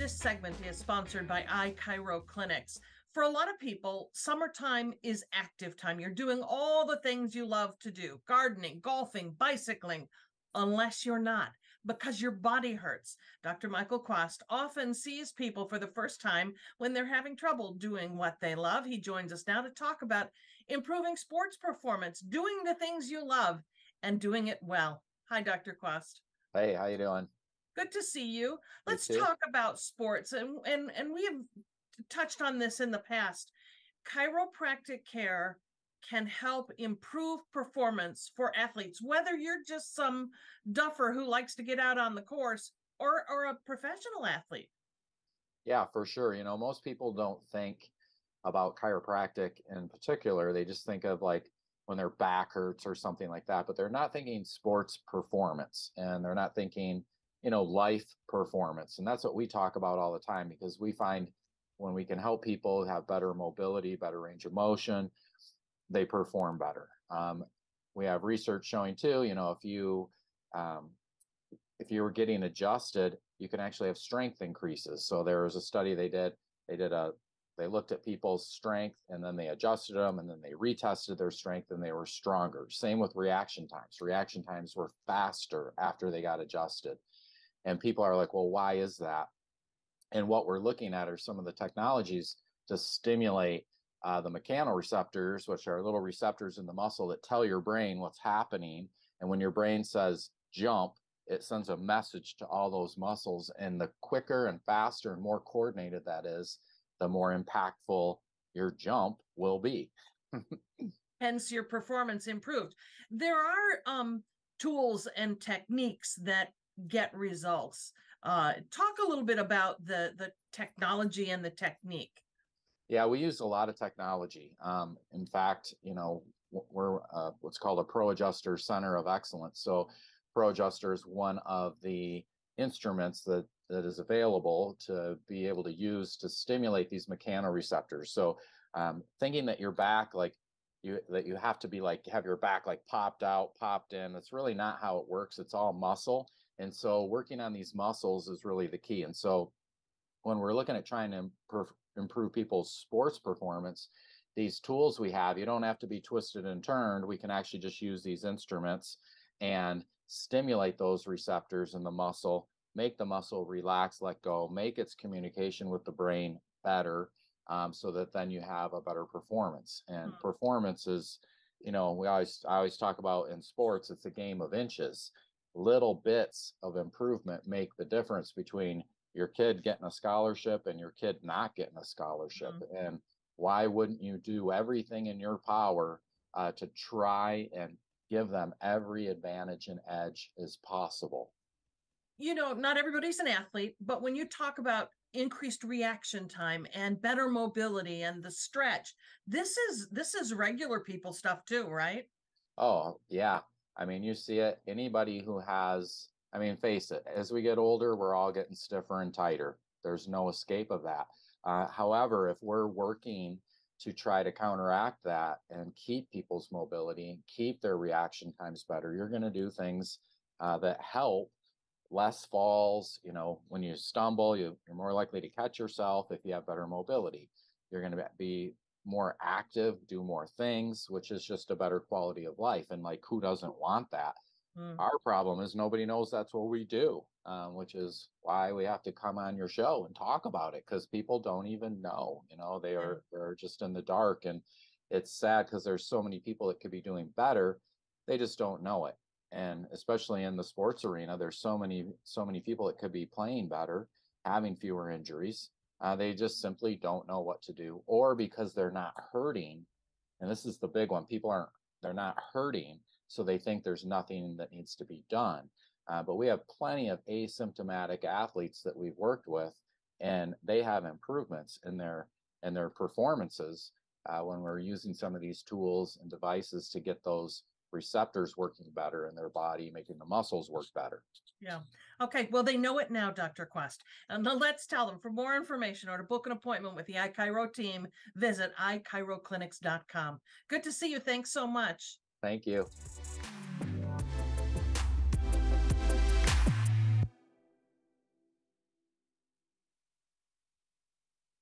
This segment is sponsored by iChiro Clinics. For a lot of people, summertime is active time. You're doing all the things you love to do, gardening, golfing, bicycling, unless you're not, because your body hurts. Dr. Michael Kwast often sees people for the first time when they're having trouble doing what they love. He joins us now to talk about improving sports performance, doing the things you love, and doing it well. Hi, Dr. Kwast. Hey, how you doing? Good to see you. You Let's too? talk about sports. And we have touched on this in the past. Chiropractic care can help improve performance for athletes, whether you're just some duffer who likes to get out on the course or a professional athlete. Yeah, for sure. Most people don't think about chiropractic in particular. They just think of like when their back hurts or something like that, but they're not thinking sports performance and they're not thinking, life performance. And that's what we talk about all the time because we find when we can help people have better mobility, better range of motion, they perform better. We have research showing too, um, if you were getting adjusted, you can actually have strength increases. So there was a study they did. They looked at people's strength and then they adjusted them and then they retested their strength and they were stronger. Same with reaction times. Reaction times were faster after they got adjusted. And people are like, well, why is that? And what we're looking at are some of the technologies to stimulate the mechanoreceptors, which are little receptors in the muscle that tell your brain what's happening. And when your brain says jump, it sends a message to all those muscles. And the quicker and faster and more coordinated that is, the more impactful your jump will be. Hence your performance improved. There are tools and techniques that get results. Talk a little bit about the technology and the technique. Yeah, we use a lot of technology. In fact, we're what's called a Pro Adjuster Center of Excellence. So Pro Adjuster is one of the instruments that is available to be able to use to stimulate these mechanoreceptors. So thinking that your back, that you have to be like have your back like popped out, popped in, that's really not how it works. It's all muscle. And so working on these muscles is really the key. And so when we're looking at trying to improve people's sports performance, these tools we have, you don't have to be twisted and turned. We can actually just use these instruments and stimulate those receptors in the muscle, make the muscle relax, let go, make its communication with the brain better, so that then you have a better performance. And performance is, I always talk about in sports, it's a game of inches. Little bits of improvement make the difference between your kid getting a scholarship and your kid not getting a scholarship. And why wouldn't you do everything in your power to try and give them every advantage and edge as possible? Not everybody's an athlete, but when you talk about increased reaction time and better mobility and the stretch, this is regular people stuff too, right? Oh, yeah. I mean, you see it. Anybody who has, I mean, face it, as we get older, we're all getting stiffer and tighter. There's no escape of that. However, if we're working to try to counteract that and keep people's mobility and keep their reaction times better, you're going to do things that help. Less falls. When you stumble, you're more likely to catch yourself if you have better mobility. You're going to be more active, do more things, which is just a better quality of life. And like, who doesn't want that? Our problem is nobody knows that's what we do, which is why we have to come on your show and talk about it, because people don't even know. They're just in the dark. And it's sad because there's so many people that could be doing better. They just don't know it. And especially in the sports arena, there's so many people that could be playing better, having fewer injuries. They just simply don't know what to do, or because they're not hurting. And this is the big one. They're not hurting, so they think there's nothing that needs to be done. But we have plenty of asymptomatic athletes that we've worked with, and they have improvements in their performances when we're using some of these tools and devices to get those receptors working better in their body, making the muscles work better. Yeah. Okay. Well, they know it now, Dr. Quest. And let's tell them for more information or to book an appointment with the iChiro team, visit iChiroclinics.com. Good to see you. Thanks so much. Thank you.